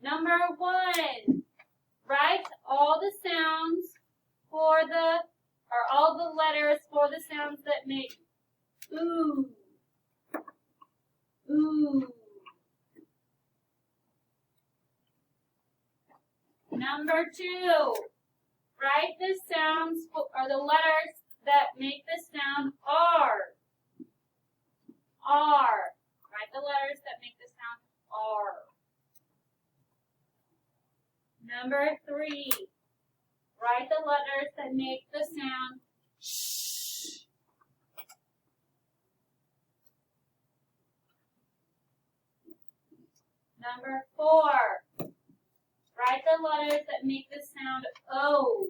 Number 1, write all the sounds for the, or all the letters for the sounds that make ooh, ooh. Number 2, write the sounds for, or the letters that make the sound R. R. Write the letters that make the sound R. Number 3, write the letters that make the sound sh. Number 4, write the letters that make the sound O.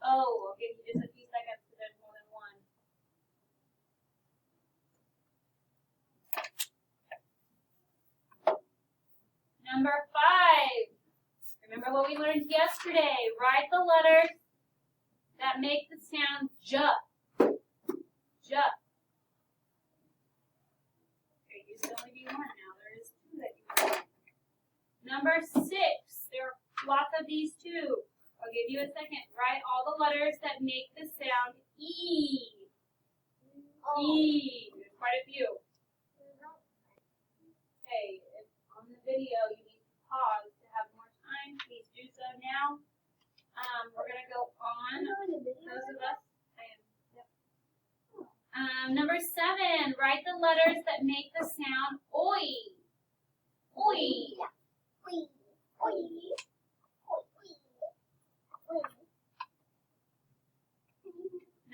O. I'll give you just a few seconds because there's more than one. Number 5. Remember what we learned yesterday. Write the letters that make the sound J. J. There used to only be one. Now there is 2 that you can. Number 6. There are lots of these too. I'll give you a second. Write all the letters that make the sound E. E. There's quite a few. Okay, if on the video you need to pause to have more time, please do so now. We're going to go on. Those of us. Number 7. Write the letters that make the sound Oi. Oi.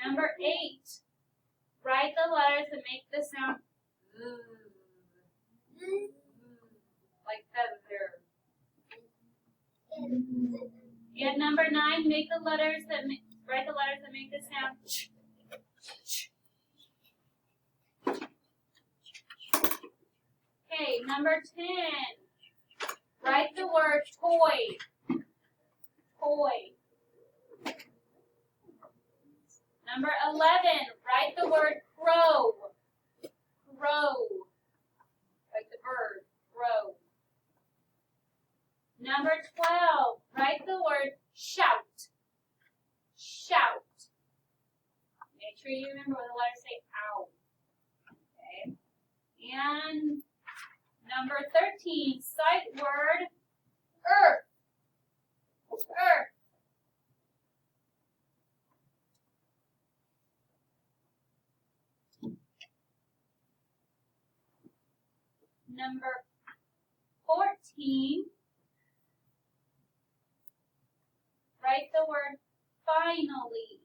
Number 8. Write the letters that make the sound like feather. And number 9, make the letters that write the letters that make the sound ch. Okay, number 10. Write the word toy. Toy. Number 11. Write the word crow. Crow. Like the bird. Crow. Number 12. Write the word shout. Shout. Make sure you remember when the letters say ow. Okay. And number 13. Sight word earth. Earth. Number 14, write the word finally.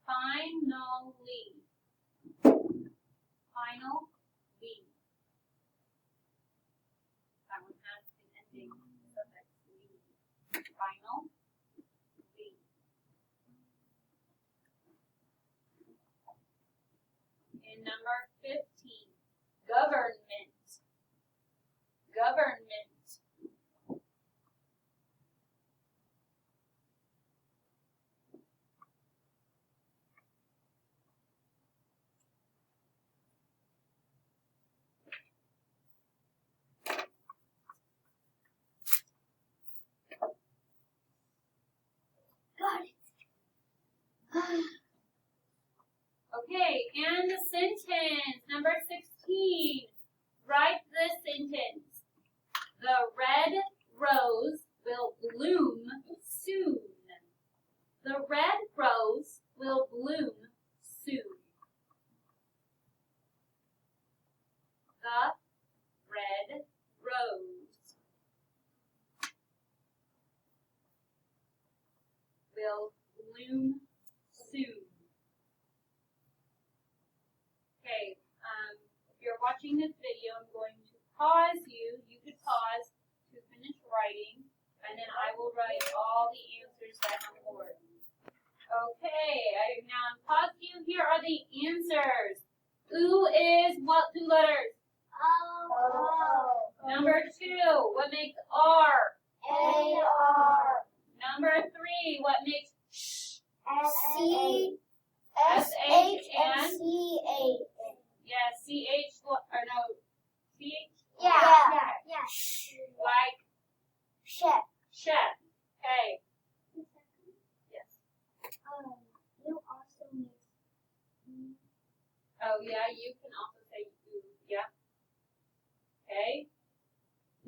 Finally. Finally. That one has an ending suffix. Finally. And number 15, government. Government. Got it. Okay, and the sentence, number 16. Write the sentence. The red rose will bloom soon. The red rose will bloom soon. The red rose will bloom soon. Okay, if you're watching this video, I'm going to pause you. You could pause to finish writing, and then I will write all the answers down on the board. Okay, I now pause you. Here are the answers. Oo is what 2 letters? O. Number 2, what makes R? A-R. Number 3, what makes sh? C. S-H and? C-H. Yes, C-H, or no, C-H? Yeah. Like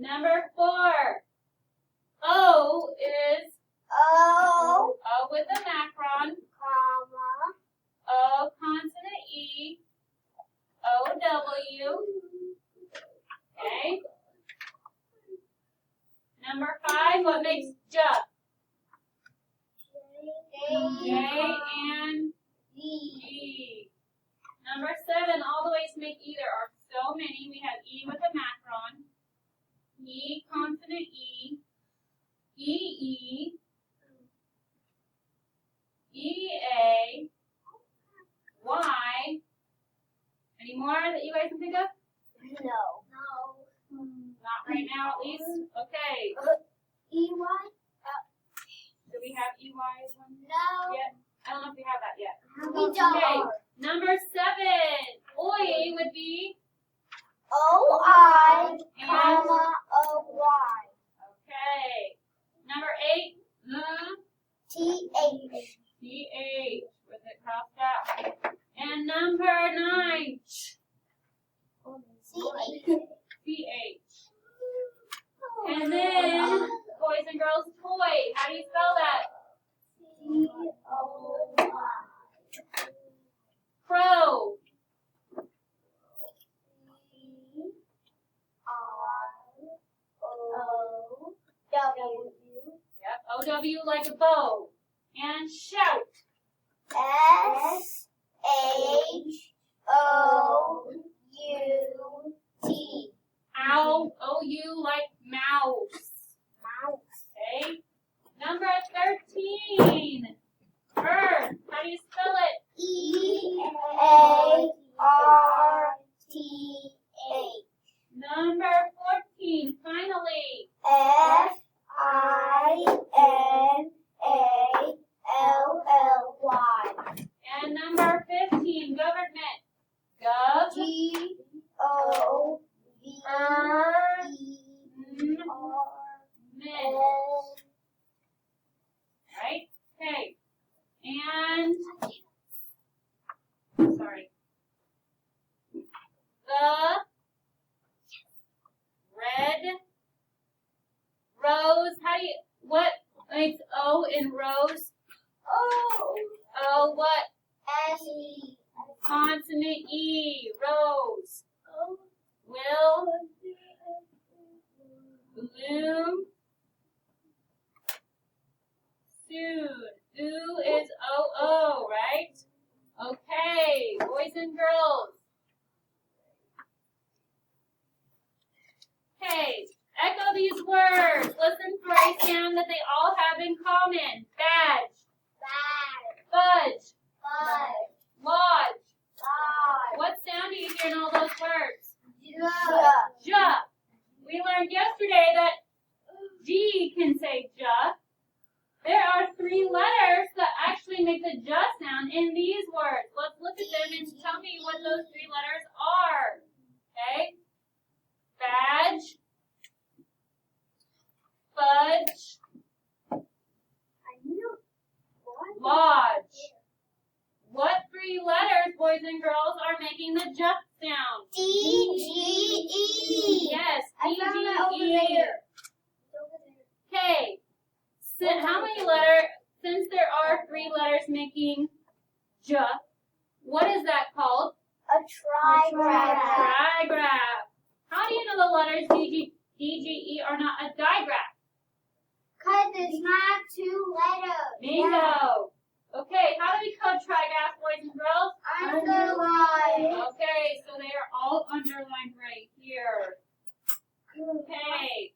Number 4. O is O, O with a macron. comma, O consonant E. O W. Okay. Number 5. What makes J? J and G. Number 7. All the ways to make E. There are so many. We have E with a macron. E consonant E. E. E-A, Y. Any more that you guys can think of? no. Not right now, at least. Okay. E-Y? Do we have EY as one No. yet? I don't know if we have that yet. We don't. Okay. Number 7. Oi would be O-I, and comma, O-Y. okay. Number 8. T-H. C-H with it crossed out. And number 9. C-H. C-H. And then, boys and girls, toy. How do you spell that? C-O-Y. Crow. C-R-O-W. Yep. O-W like a bow. And shout. S-H-O-U-T. Ow. O-U like mouse. Okay. Number 13. Bird. How do you spell it? E-A-R-T-H. Number 14. Finally. F-I-N-A-L-L-Y. And number 15. Government. Gov. G-O-V-E-R-N. Right? Okay. And sorry. The red rose. How do you what makes O in rose? O what? S-E. Consonant E. Rose. Will bloom soon. Oo is O-O, right? Okay, boys and girls. Okay, echo these words. Listen for a sound that they all have in common. Badge, fudge, lodge. What sound do you hear in all those words? Ja. We learned yesterday that G can say ja. There are 3 letters that actually make the ja sound in these words. Let's look at them and tell me what those 3 letters are. Okay? Badge, fudge, lodge. What 3 letters, boys and girls, are making the ja sound? D-G-E. Yes, I found it over D-G-E. there. Okay. How many letters, since there are 3 letters making ja, what is that called? A trigraph. Trigraph. How do you know the letters D-G-E are not a digraph? Because it's not 2 letters. Bingo. Okay, how do we code trigraphs, boys and girls? Underline. Okay, so they are all underlined right here. Okay.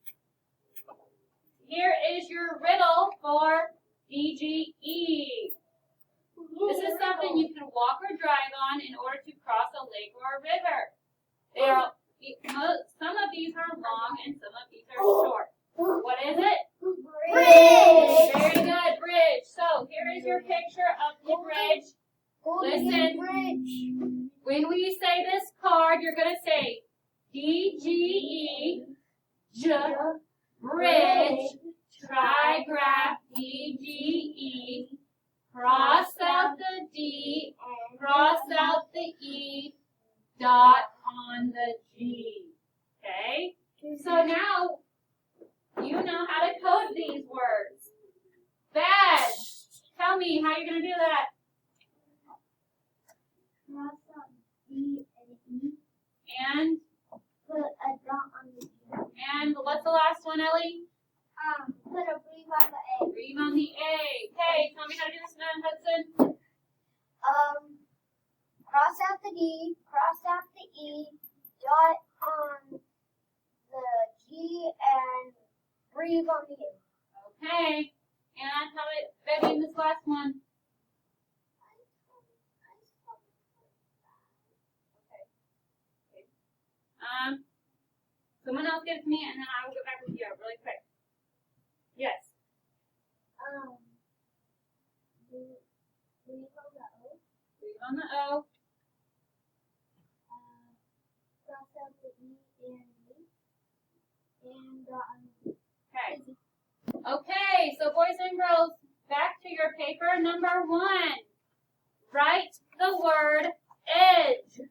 Here is your riddle for D-G-E. This is something you can walk or drive on in order to cross a lake or a river. Some of these are long and some of these are short. What is it? Bridge. Very good, bridge. So here is your picture of the bridge. Listen. When we say this card, you're going to say D-G-E, J, bridge, trigraph, D-G-E, cross out the D, cross out the E, dot on the G. Okay? So now of these words. Bad. Tell me how you're going to do that. Cross out D and E. And Put a dot on the G. And what's the last one, Ellie? Put a breathe on the A. Breathe on the A. Okay, tell me how to do this now, Hudson. Cross out the D, cross out the E, dot on the G, and breathe on the A. Okay. And how about Betty in this last one? Okay. Someone else give it to me, and then I will get back with you really quick. Yes. Breathe on the O. Breathe on the O. Cross out the E and D, and dot on the G. Okay. Okay, so boys and girls, back to your paper number 1. Write the word edge.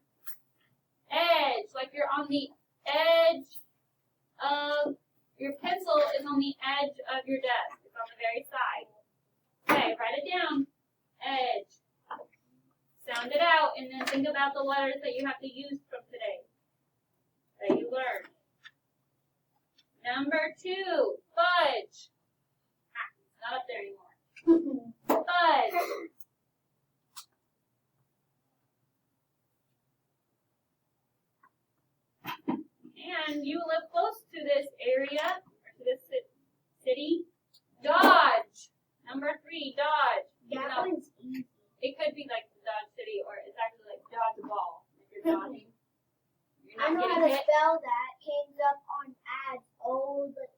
Edge, like you're on the edge of, your pencil is on the edge of your desk. It's on the very side. Okay, write it down. Edge. Sound it out and then think about the letters that you have to use from today that you learned. Number 2, fudge. It's not up there anymore. Fudge. And you live close to this area, or to this city. Dodge. Number 3, dodge. That one's easy. It could be like Dodge City, or it's actually like dodge a ball. If you're dodging. You're I not know how getting to hit. spell that. Comes up on ads all the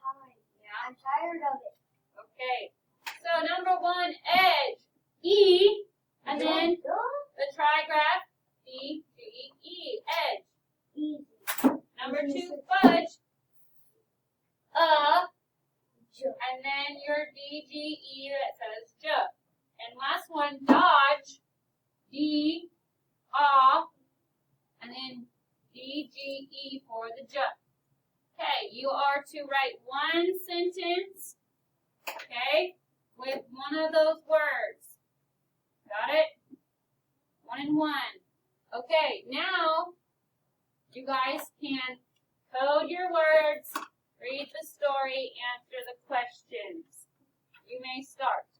time. Yeah. I'm tired of it. Okay. So number 1, edge. E. And then the trigraph. D, G, E. Edge. Easy. Number 2, fudge. Jump. And then your D, G, E that says J. And last one, dodge. D, and then D, G, E for the J. Okay, you are to write one sentence, okay, with one of those words. Got it? 1 and 1. Okay, now you guys can code your words, read the story, answer the questions. You may start.